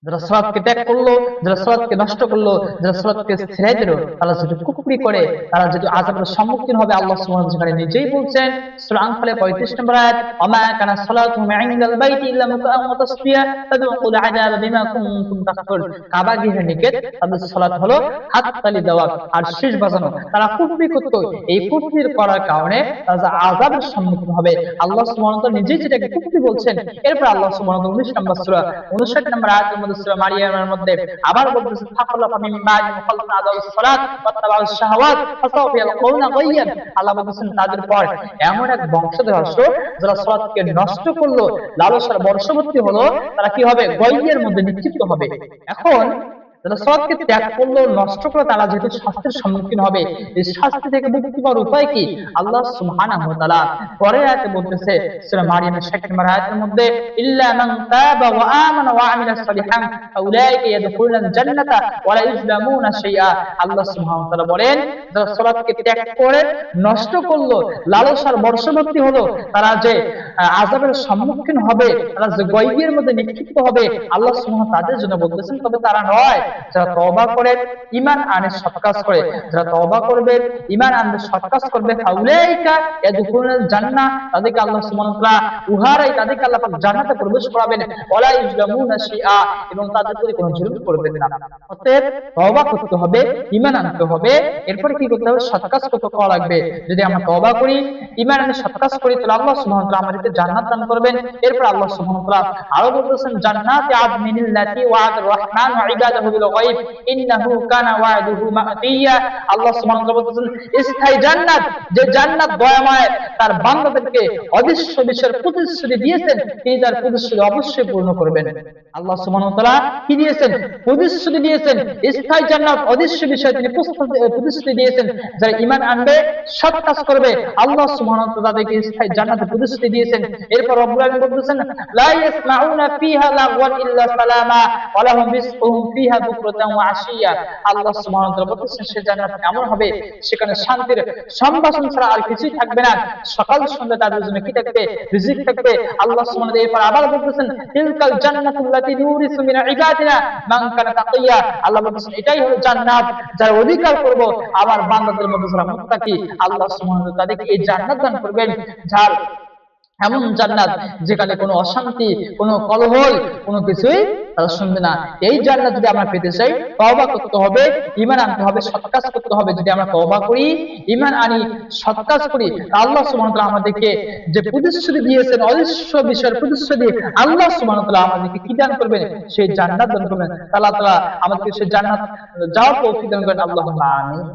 যারা সালাতকে ত্যাগ করলো, যারা সালাতকে নষ্ট করলো, যারা সালাতকে ছেড়ে দিল, তারা যদি কুফরি করে, তারা যদি আযাবের সম্মুখীন হবে। আল্লাহ সুবহানাহু ওয়া তাআলা নিজেই বলছেন সূরা আনফালে 35 নম্বর আয়াত, ওমা কানা সালাতুহুম ইনদাল বাইতি ইল্লা মুকাআম ওয়া তাসফিয়া ফাযুকুল আযাব বিমা কুনতুম তাকফুরুন। কাবা গৃহের নিকট তাদের সালাত হলো হাততালি দেওয়া আর শীষ বাজানো। তারা কুফরি করত, এই কুফরি করার কারণে তারা আযাবের সম্মুখীন হবে। আল্লাহ সুবহানাহু ওয়া তাআলা নিজেই যেটাকে কুফরি বলছেন। এরপর আল্লাহ সুবহানাহু ওয়া তাআলা 19 নম্বর সূরা 59 নম্বর আয়াতের মধ্যে সূরা মারিয়ামের মধ্যে আবার বলতেছেন ফাখলাফা মিন বাদি মুখাল্লাফিন আযাবুস সালাত ওয়াত্তাবাউস শাহাওয়াত ফাসাউফা ইয়ালকাউনা গায়্যান। আল্লাহ বলতেছেন তাদের পর এমন এক বংশধর আসলো যারা সালাতকে নষ্ট করলো, লালসার বর্ষবর্তী হলো, তারা কি হবে? গয়্যের মধ্যে নিক্ষিপ্ত হবে। এখন যারা সালাতকে ত্যাগ করলো, নষ্ট করলো, তারা যেহেতু শাস্তির সম্মুখীন হবে, এই শাস্তি থেকে মুক্তি পাওয়ার উপায় কি? আল্লাহ সুবহানাহু ওয়া তাআলা পরের আয়াতে বলতেছে সূরা মারিয়ামের 60 নম্বর আয়াতের মধ্যে, ইল্লা মান তাবা ওয়া আমানা ওয়া আমিলা সালিহান ফাউলাইকা ইয়াদখুলুনাল জান্নাতা ওয়া লা ইউযলামুনা শাইআ। আল্লাহ সুবহানাহু ওয়া তাআলা বলেন যারা সালাতকে ত্যাগ করে নষ্ট করলো, লালসার বর্ষবর্তী হলো, তারা যে আযাবের সম্মুখীন হবে, তারা যে গয়্যের মধ্যে নিক্ষিপ্ত হবে, আল্লাহ সুবহানাহু ওয়া তাআলা তাদের জন্য বলতেছেন। তবে তারা নয় যারা তওবা করে, ঈমান আনে, সৎ কাজ করে। যারা তওবা করবে, ঈমান আনবে, সৎ কাজ করবে, ফাউলাইকা ইয়াদখুলুনাল জান্নাহ, তাদেরকে আল্লাহ সুবহানাহু ওয়া তাআলা উহারাই তাদেরকে আল্লাহ পাক জান্নাতে প্রবেশ করাবেন, ওয়ালা ইউযলামুনা শাইআ, এবং তাদের প্রতি কোনো জুলুম করবেন না। অতএব তওবা করতে হবে, ঈমান আনতে হবে, এরপরে কি করতে হবে? সৎ কাজ করা লাগবে। যদি আমরা তওবা করি, ঈমান আনি, সৎ কাজ করি, তাহলে আল্লাহ সুবহানাহু ওয়া তাআলা আমাদেরকে জান্নাত দান করবেন। এরপর আল্লাহ সুবহানাহু ওয়া তাআলা আরো বলতেছেন জান্নাতি আদনিল্লাতি ওয়া'আদার রাহমান ওয়া ইবাদাহু বিল গায়ব ইন্নাহু কানা ওয়া'দুহু মা'তিয়া। আল্লাহ সুবহানাহু ওয়া তাআলা বলতেছেন স্থায়ী জান্নাত, যে জান্নাত দয়াময় তার বান্দাদেরকে অদৃশ্য বিষয়ের প্রতিশ্রুতি দিয়েছেন, তিনি তার প্রতিশ্রুতি অবশ্যই পূর্ণ করবেন। আল্লাহ সুবহানাহু ওয়া তাআলা কি দিয়েছেন? প্রতিশ্রুতি দিয়েছেন, স্থায়ী জান্নাত, অদৃশ্য বিষয়ে তিনি প্রতিশ্রুতি দিয়েছেন। যারা ঈমান আনবে, সৎ কাজ করবে, আল্লাহ সুবহানাহু ওয়া তাআলা তাদেরকে স্থায়ী জান্নাতের প্রতিশ্রুতি দিয়েছেন। এরপর রব্বুল আলামিন বলতেছেন লা ইয়াসমাউনা ফিহা লাগওয়ান ইল্লা সালামা ওয়া লাহুম রিজকুহুম ফিহা বুকরাতান ওয়া আশিয়া। আল্লাহ সুবহানাহু ওয়া তাআলা বলতেছেন সে জান্নাত এমন হবে, সেখানে শান্তির সম্ভাষণ ছাড়া আর কিছুই থাকবে না। সকাল সন্ধ্যা তাদের জন্য কি থাকবে? রিজিক থাকবে। আল্লাহ সুবহানাহু ওয়া তাআলা এরপর আবার বলতেছেন তিলকাল জান্নাতুল্লাতী নুরিসু মিন ইবাদিনা মান কানা তাকিয়া। আল্লাহ বলতেছেন এটাই হলো জান্নাত, যার অধিকার করব আমার বান্দাদের মধ্যে যারা মুত্তাকি, আল্লাহ সুবহানাহু ওয়া তাআলা তাদেরকে এই জান্নাত দান করবেন। যার এমন জান্নাত যেখানে কোনো অশান্তি, কোনো কলহল, কোনো কিছুই তারা শুনবে না। এই জান্নাত যদি আমরা পেতে চাই, তওবা করতে হবে, ঈমান আনতে হবে, সৎ কাজ করতে হবে। যদি আমরা তওবা করি, ঈমান আনি, সৎ কাজ করি, আল্লাহ সুবহানাহু ওয়া তাআলা আমাদেরকে যে প্রতিশ্রুতি দিয়েছেন, অদৃশ্য বিষয়ের প্রতিশ্রুতি, আল্লাহ সুবহানাহু ওয়া তাআলা আমাদেরকে কি দান করবেন? সেই জান্নাত দান করবেন। আল্লাহ তাআলা আমাদেরকে সেই জান্নাত যাওয়ার তৌফিক দান করেন। আল্লাহুম্মা আমিন।